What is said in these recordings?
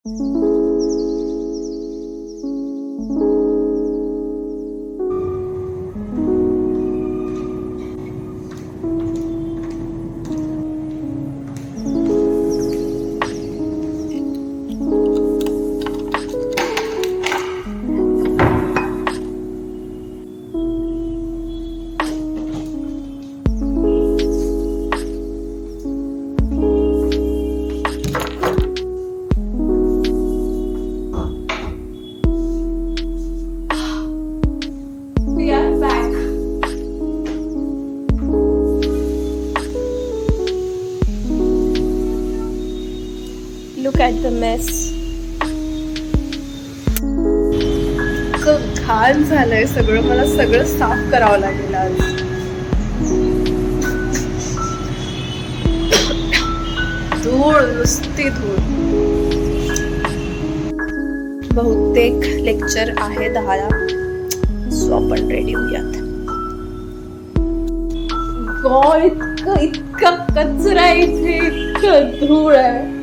Look at the mess. इतकं घाण झालंय सगळं. मला सगळं साफ करावं लागेल आज. धूळ, नुसती धूळ. बहुतेक लेक्चर आहे 10ला, सो आपण रेडी होऊयात. इतका कचरा आहे इथे, इतकं धूळ आहे.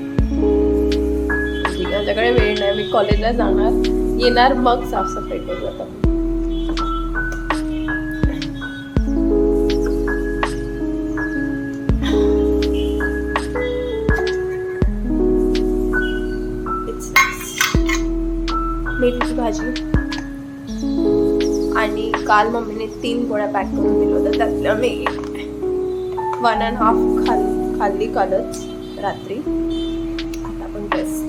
माझ्याकडे वेळ नाही. मी कॉलेजला जाणार, येणार, मग साफसफाई करूयात आपण. मेथीची भाजी आणि काल मम्मीने 3 गोळ्या पॅक करून दिल्या होत्या, त्यातल्या मी 1.5 खाल्ली कालच रात्री. आता आपण best.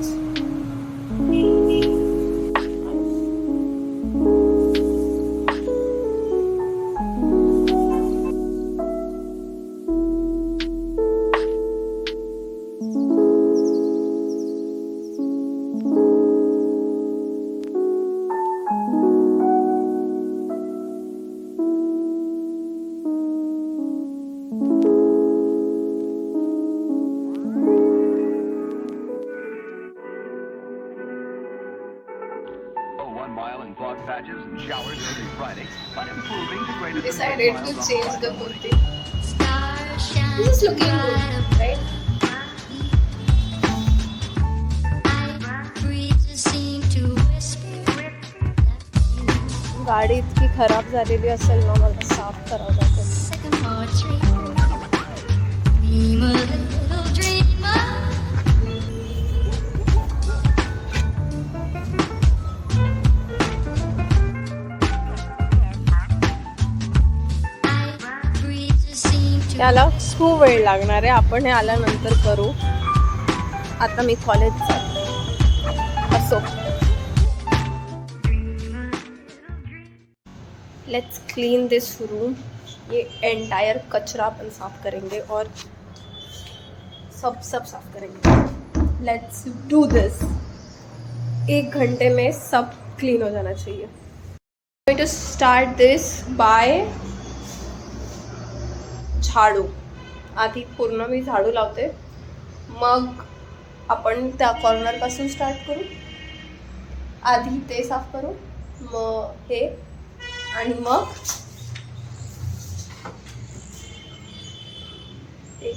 Decided to change the kurti. This is looking good, right? गाडी इतकी खराब झालेली असेल ना, मला साफ करावं लागेल. याला खूप वेळ लागणार आहे. आपण हे आल्यानंतर करू. आता मी कॉलेज जाते. असो, लेट्स क्लीन दिस रूम. ये एंटायर कचरा अपन साफ करेंगे और सब साफ करेंगे. Let's do this. 1 घंटे में सब क्लीन हो जाना चाहिए. Going to start this by jhadu. आधी पूर्ण मी झाडू लावते, मग आपण त्या कॉर्नर पासून स्टार्ट करू. आधी ते साफ करू, मग हे, आणि मग ते.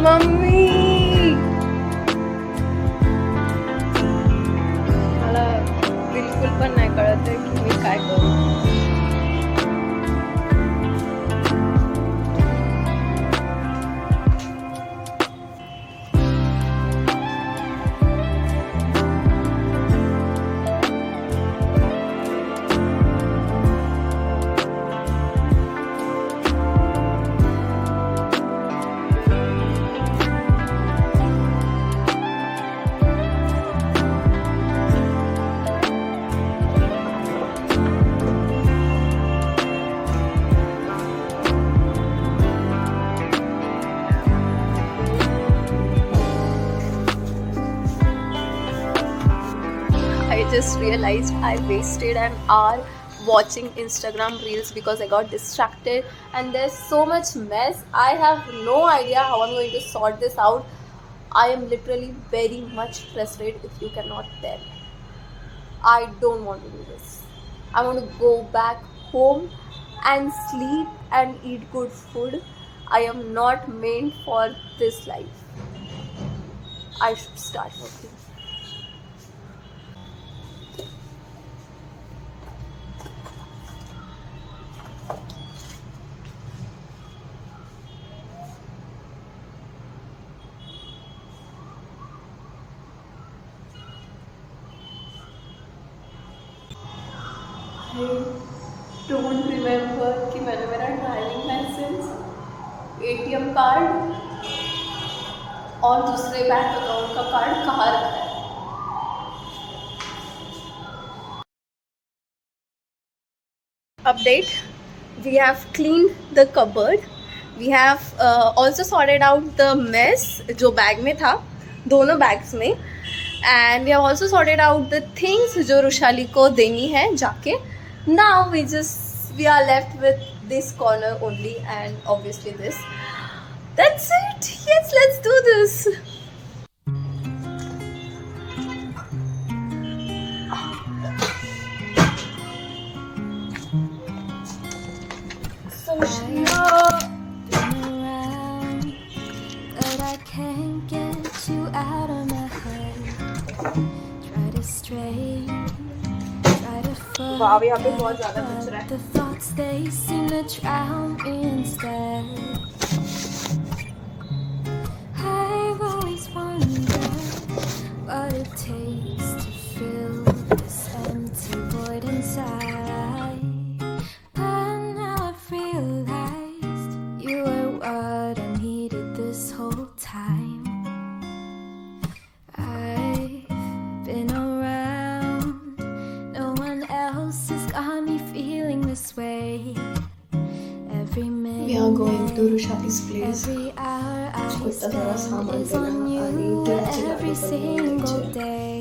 मम्मी, मला बिलकुल पण नाही कळत आहे की मी काय करू. just realized I wasted an hour watching Instagram reels because I got distracted, and there's so much mess. I have no idea how I'm going to sort this out. I am literally very much frustrated, if you cannot tell. I don't want to do this. I want to go back home and sleep and eat good food. I am not meant for this life. I should start working. I don't remember कि मैंने मेरा driving licence, ATM card और दूसरे bank account का card कहाँ रखा है. Update: we have cleaned the cupboard. We have also sorted out the mess जो बैग में था, दोनों बैग्स में. And we have also sorted out the things जो रुशाली को देनी है जाके. Now we are left with this corner only, and obviously this. That's it. Yes, let's do this. So but I can't get you out of my head. Try to stray, try to forget. Wow, यहाँ पे बहुत ज़्यादा कचरा है. The thoughts they seem to drown me instead. I've always wondered what it takes to fill this empty void inside. But now I've realized you were what I needed this whole time. I've been around, no one else has got me feeling this way. Every minute, we are going to Rushali's place. every hour I उसको इतना सारा spend सामान is देना, on I you need to chill out every for single the day.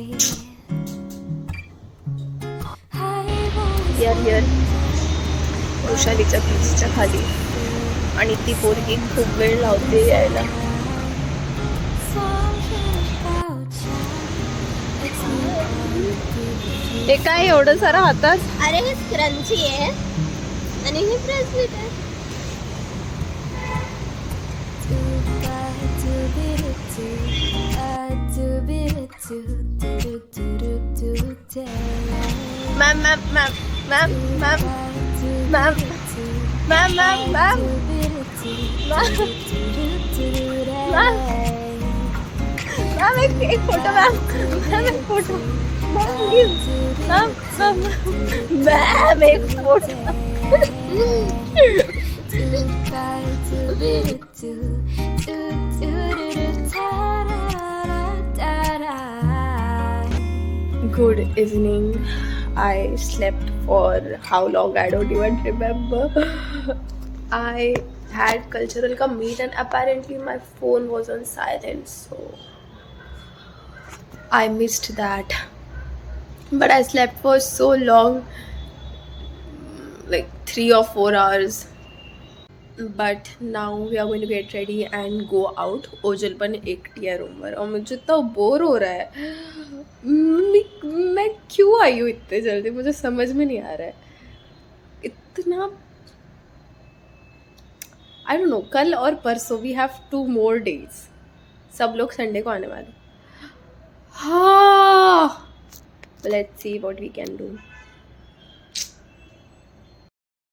I've always We are here, रुशालीच्या बीचच्या खाली, आणि ती पोरगी खूप वेळ लावते यायला. हे काय एवढं सारं हातात? अरे हे क्रंची आहे आणि हे ब्रेसलेट आहे. Ma'am ma'am ma'am ma'am ma'am ma'am ma'am ma'am ma'am ma'am एक फोटो मॅम मॅम एक photo ma'am please ma'am ma'am ma'am एक photo. Good evening. I slept for how long? I don't even remember. I had cultural ka meet and apparently my phone was on silent, so I missed that. But I slept for so long, like 3 or 4 hours. But now we are going to get ready and go out. Ojal पण एकटी है room पर और मुझे तो bore हो रहा है. मैं क्यों आई हूँ इतने जल्दी, मुझे समझ में नहीं आ रहा है इतना. आई डोंट नो, कल और परसों वी हैव 2 more days. सब लोग संडे को आने वाले. हाँ, let's see what we can do.